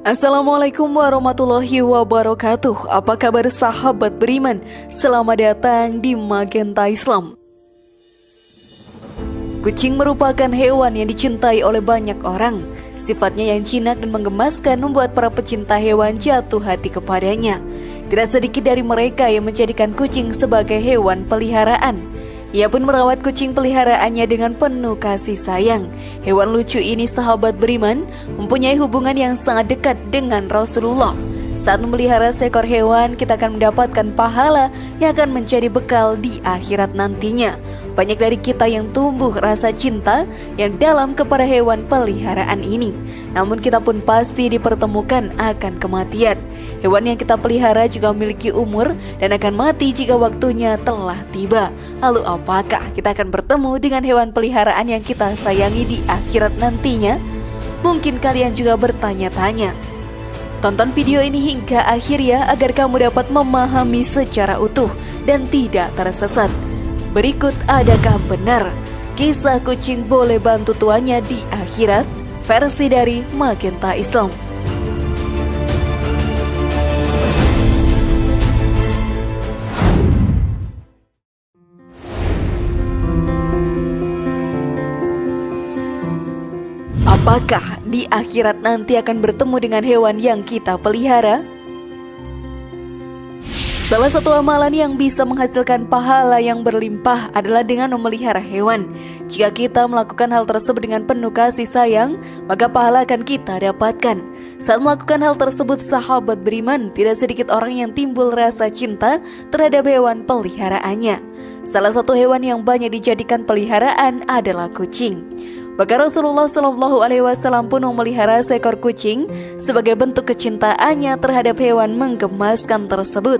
Assalamualaikum warahmatullahi wabarakatuh. Apa kabar sahabat beriman? Selamat datang di Magenta Islam. Kucing merupakan hewan yang dicintai oleh banyak orang. Sifatnya yang jinak dan menggemaskan membuat para pecinta hewan jatuh hati kepadanya. Tidak sedikit dari mereka yang menjadikan kucing sebagai hewan peliharaan. Ia pun merawat kucing peliharaannya dengan penuh kasih sayang. Hewan lucu ini, sahabat beriman, mempunyai hubungan yang sangat dekat dengan Rasulullah. Saat memelihara seekor hewan, kita akan mendapatkan pahala yang akan menjadi bekal di akhirat nantinya. Banyak dari kita yang tumbuh rasa cinta yang dalam kepada hewan peliharaan ini. Namun kita pun pasti dipertemukan akan kematian. Hewan yang kita pelihara juga memiliki umur dan akan mati jika waktunya telah tiba. Lalu apakah kita akan bertemu dengan hewan peliharaan yang kita sayangi di akhirat nantinya? Mungkin kalian juga bertanya-tanya. Tonton video ini hingga akhir ya, agar kamu dapat memahami secara utuh dan tidak tersesat. Berikut, adakah benar kisah kucing boleh bantu tuannya di akhirat? Versi dari Magenta Islam. Apakah di akhirat nanti akan bertemu dengan hewan yang kita pelihara? Salah satu amalan yang bisa menghasilkan pahala yang berlimpah adalah dengan memelihara hewan. Jika kita melakukan hal tersebut dengan penuh kasih sayang, maka pahala akan kita dapatkan. Saat melakukan hal tersebut, sahabat beriman, tidak sedikit orang yang timbul rasa cinta terhadap hewan peliharaannya. Salah satu hewan yang banyak dijadikan peliharaan adalah kucing. Bahkan Rasulullah SAW pun memelihara seekor kucing sebagai bentuk kecintaannya terhadap hewan menggemaskan tersebut.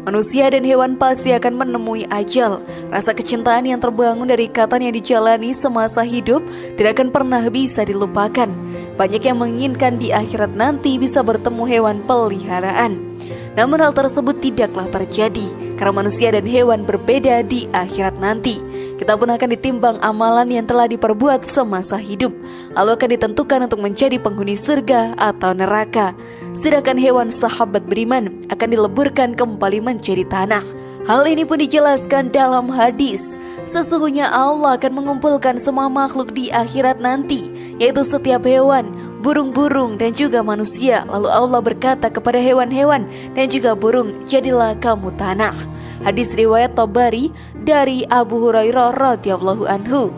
Manusia dan hewan pasti akan menemui ajal. Rasa kecintaan yang terbangun dari ikatan yang dijalani semasa hidup tidak akan pernah bisa dilupakan. Banyak yang menginginkan di akhirat nanti bisa bertemu hewan peliharaan. Namun hal tersebut tidaklah terjadi, karena manusia dan hewan berbeda di akhirat nanti. Kita pun akan ditimbang amalan yang telah diperbuat semasa hidup, lalu akan ditentukan untuk menjadi penghuni surga atau neraka. Sedangkan hewan, sahabat beriman, akan dileburkan kembali menjadi tanah. Hal ini pun dijelaskan dalam hadis. Sesungguhnya Allah akan mengumpulkan semua makhluk di akhirat nanti, yaitu setiap hewan, burung-burung dan juga manusia. Lalu Allah berkata kepada hewan-hewan dan juga burung, jadilah kamu tanah. Hadis riwayat Tabari dari Abu Hurairah radhiyallahu anhu.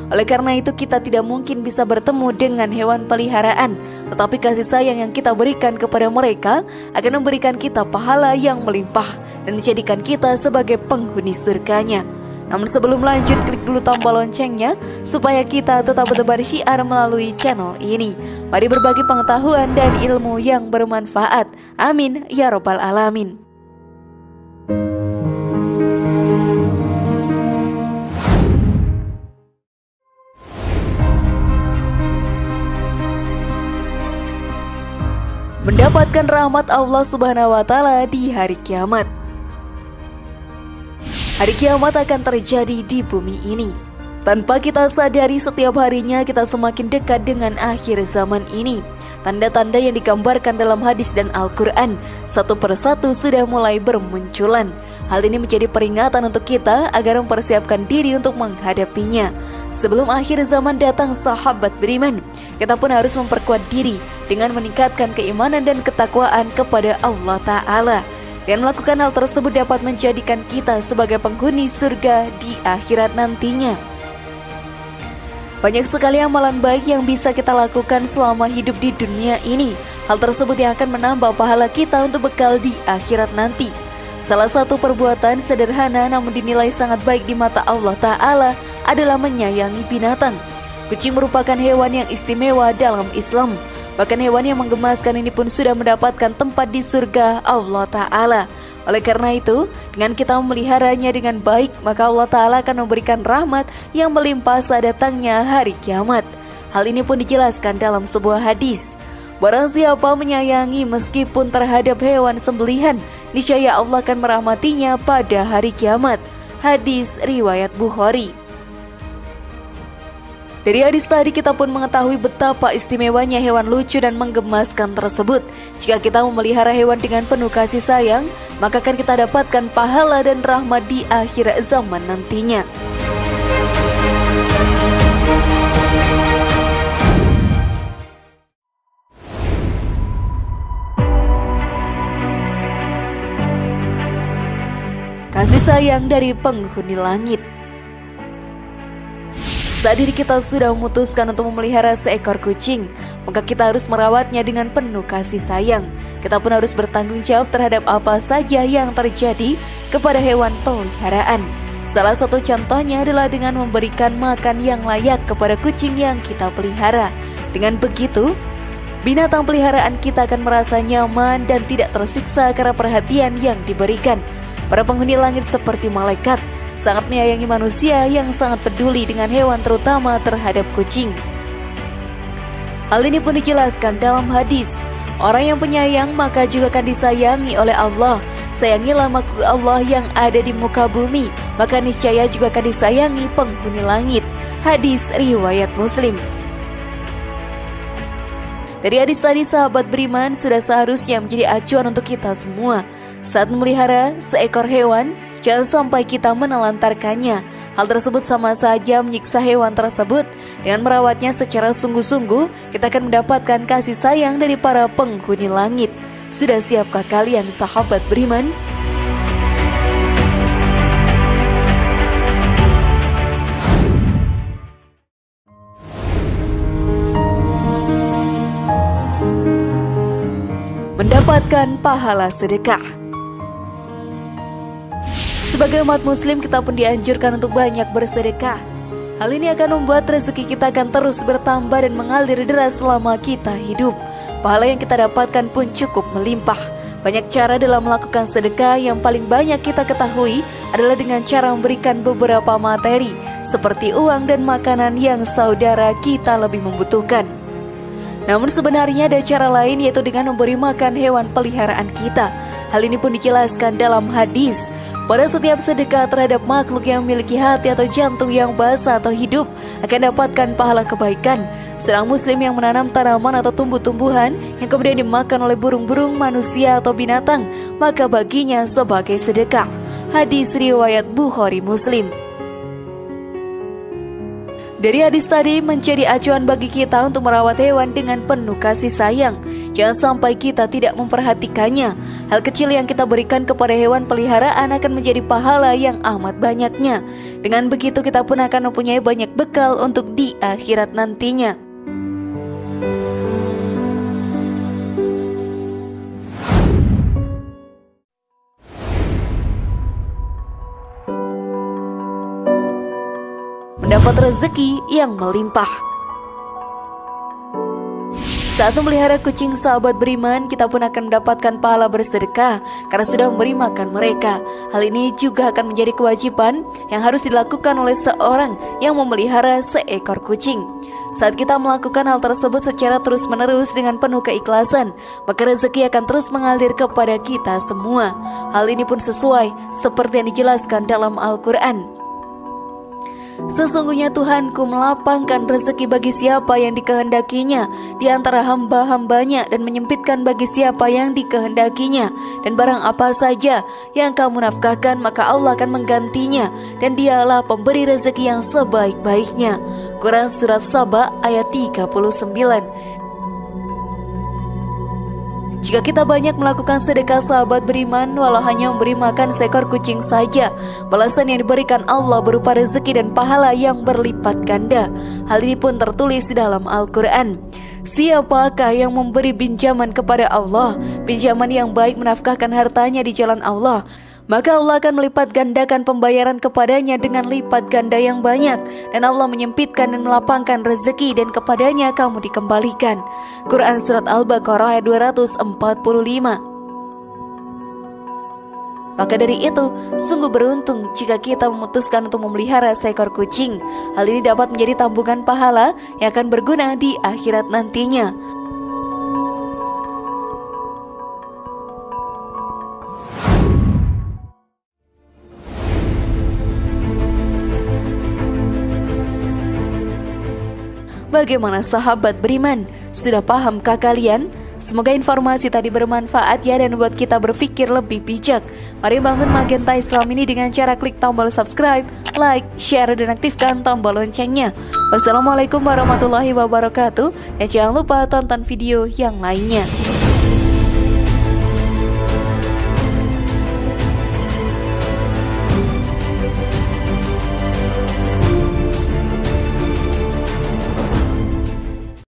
Oleh karena itu, kita tidak mungkin bisa bertemu dengan hewan peliharaan, tetapi kasih sayang yang kita berikan kepada mereka akan memberikan kita pahala yang melimpah dan menjadikan kita sebagai penghuni surganya. Namun sebelum lanjut, klik dulu tombol loncengnya supaya kita tetap bertebar syiar melalui channel ini. Mari berbagi pengetahuan dan ilmu yang bermanfaat. Amin ya robbal alamin. Mendapatkan rahmat Allah Subhanahu wa Ta'ala di hari kiamat. Hari kiamat akan terjadi di bumi ini. Tanpa kita sadari, setiap harinya kita semakin dekat dengan akhir zaman ini. Tanda-tanda yang digambarkan dalam hadis dan Al-Quran satu persatu sudah mulai bermunculan. Hal ini menjadi peringatan untuk kita agar mempersiapkan diri untuk menghadapinya. Sebelum akhir zaman datang, sahabat beriman, kita pun harus memperkuat diri dengan meningkatkan keimanan dan ketakwaan kepada Allah Ta'ala. Dan melakukan hal tersebut dapat menjadikan kita sebagai penghuni surga di akhirat nantinya. Banyak sekali amalan baik yang bisa kita lakukan selama hidup di dunia ini. Hal tersebut yang akan menambah pahala kita untuk bekal di akhirat nanti. Salah satu perbuatan sederhana namun dinilai sangat baik di mata Allah Ta'ala adalah menyayangi binatang. Kucing merupakan hewan yang istimewa dalam Islam. Bahkan hewan yang menggemaskan ini pun sudah mendapatkan tempat di surga Allah Ta'ala. Oleh karena itu, dengan kita memeliharanya dengan baik, maka Allah Ta'ala akan memberikan rahmat yang melimpah saat datangnya hari kiamat. Hal ini pun dijelaskan dalam sebuah hadis. Barang siapa menyayangi meskipun terhadap hewan sembelihan, niscaya Allah akan merahmatinya pada hari kiamat. Hadis riwayat Bukhari. Dari hadis tadi kita pun mengetahui betapa istimewanya hewan lucu dan menggemaskan tersebut. Jika kita memelihara hewan dengan penuh kasih sayang, maka akan kita dapatkan pahala dan rahmat di akhir zaman nantinya. Kasih sayang dari penghuni langit. Saat diri kita sudah memutuskan untuk memelihara seekor kucing, maka kita harus merawatnya dengan penuh kasih sayang. Kita pun harus bertanggung jawab terhadap apa saja yang terjadi kepada hewan peliharaan. Salah satu contohnya adalah dengan memberikan makan yang layak kepada kucing yang kita pelihara. Dengan begitu, binatang peliharaan kita akan merasa nyaman dan tidak tersiksa karena perhatian yang diberikan. Para penghuni langit seperti malaikat, sangat menyayangi manusia yang sangat peduli dengan hewan, terutama terhadap kucing. Hal ini pun dijelaskan dalam hadis, orang yang penyayang maka juga akan disayangi oleh Allah. Sayangilah makhluk Allah yang ada di muka bumi, maka niscaya juga akan disayangi penghuni langit. Hadis riwayat Muslim. Dari hadis tadi, sahabat beriman sudah seharusnya menjadi acuan untuk kita semua. Saat memelihara seekor hewan, jangan sampai kita menelantarkannya. Hal tersebut sama saja menyiksa hewan tersebut. Dengan merawatnya secara sungguh-sungguh, kita akan mendapatkan kasih sayang dari para penghuni langit. Sudah siapkah kalian, sahabat beriman? Mendapatkan pahala sedekah. Sebagai umat muslim, kita pun dianjurkan untuk banyak bersedekah. Hal ini akan membuat rezeki kita akan terus bertambah dan mengalir deras selama kita hidup. Pahala yang kita dapatkan pun cukup melimpah. Banyak cara dalam melakukan sedekah. Yang paling banyak kita ketahui adalah dengan cara memberikan beberapa materi seperti uang dan makanan yang saudara kita lebih membutuhkan. Namun sebenarnya ada cara lain, yaitu dengan memberi makan hewan peliharaan kita. Hal ini pun dijelaskan dalam hadis. Pada setiap sedekah terhadap makhluk yang memiliki hati atau jantung yang basah atau hidup akan dapatkan pahala kebaikan. Seorang muslim yang menanam tanaman atau tumbuh-tumbuhan yang kemudian dimakan oleh burung-burung, manusia atau binatang, maka baginya sebagai sedekah. Hadis riwayat Bukhari Muslim. Dari hadis tadi menjadi acuan bagi kita untuk merawat hewan dengan penuh kasih sayang. Jangan sampai kita tidak memperhatikannya. Hal kecil yang kita berikan kepada hewan peliharaan akan menjadi pahala yang amat banyaknya. Dengan begitu kita pun akan mempunyai banyak bekal untuk di akhirat nantinya. Mendapat rezeki yang melimpah. Saat memelihara kucing, sahabat beriman, kita pun akan mendapatkan pahala bersedekah karena sudah memberi makan mereka. Hal ini juga akan menjadi kewajiban yang harus dilakukan oleh seorang yang memelihara seekor kucing. Saat kita melakukan hal tersebut secara terus-menerus dengan penuh keikhlasan, maka rezeki akan terus mengalir kepada kita semua. Hal ini pun sesuai seperti yang dijelaskan dalam Al-Quran. Sesungguhnya Tuhanku melapangkan rezeki bagi siapa yang dikehendakinya di antara hamba-hambanya dan menyempitkan bagi siapa yang dikehendakinya. Dan barang apa saja yang kamu nafkahkan, maka Allah akan menggantinya, dan dialah pemberi rezeki yang sebaik-baiknya. Quran Surat Saba ayat 39. Jika kita banyak melakukan sedekah, sahabat beriman, walau hanya memberi makan seekor kucing saja, balasan yang diberikan Allah berupa rezeki dan pahala yang berlipat ganda. Hal ini pun tertulis di dalam Al-Quran. Siapakah yang memberi pinjaman kepada Allah, pinjaman yang baik, menafkahkan hartanya di jalan Allah, maka Allah akan melipat gandakan pembayaran kepadanya dengan lipat ganda yang banyak, dan Allah menyempitkan dan melapangkan rezeki, dan kepadanya kamu dikembalikan. Quran Surat Al-Baqarah ayat 245. Maka dari itu, sungguh beruntung jika kita memutuskan untuk memelihara seekor kucing. Hal ini dapat menjadi tabungan pahala yang akan berguna di akhirat nantinya. Bagaimana sahabat beriman? Sudah pahamkah kalian? Semoga informasi tadi bermanfaat ya dan buat kita berpikir lebih bijak. Mari bangun Magenta Islam ini dengan cara klik tombol subscribe, like, share, dan aktifkan tombol loncengnya. Wassalamualaikum warahmatullahi wabarakatuh. Dan jangan lupa tonton video yang lainnya.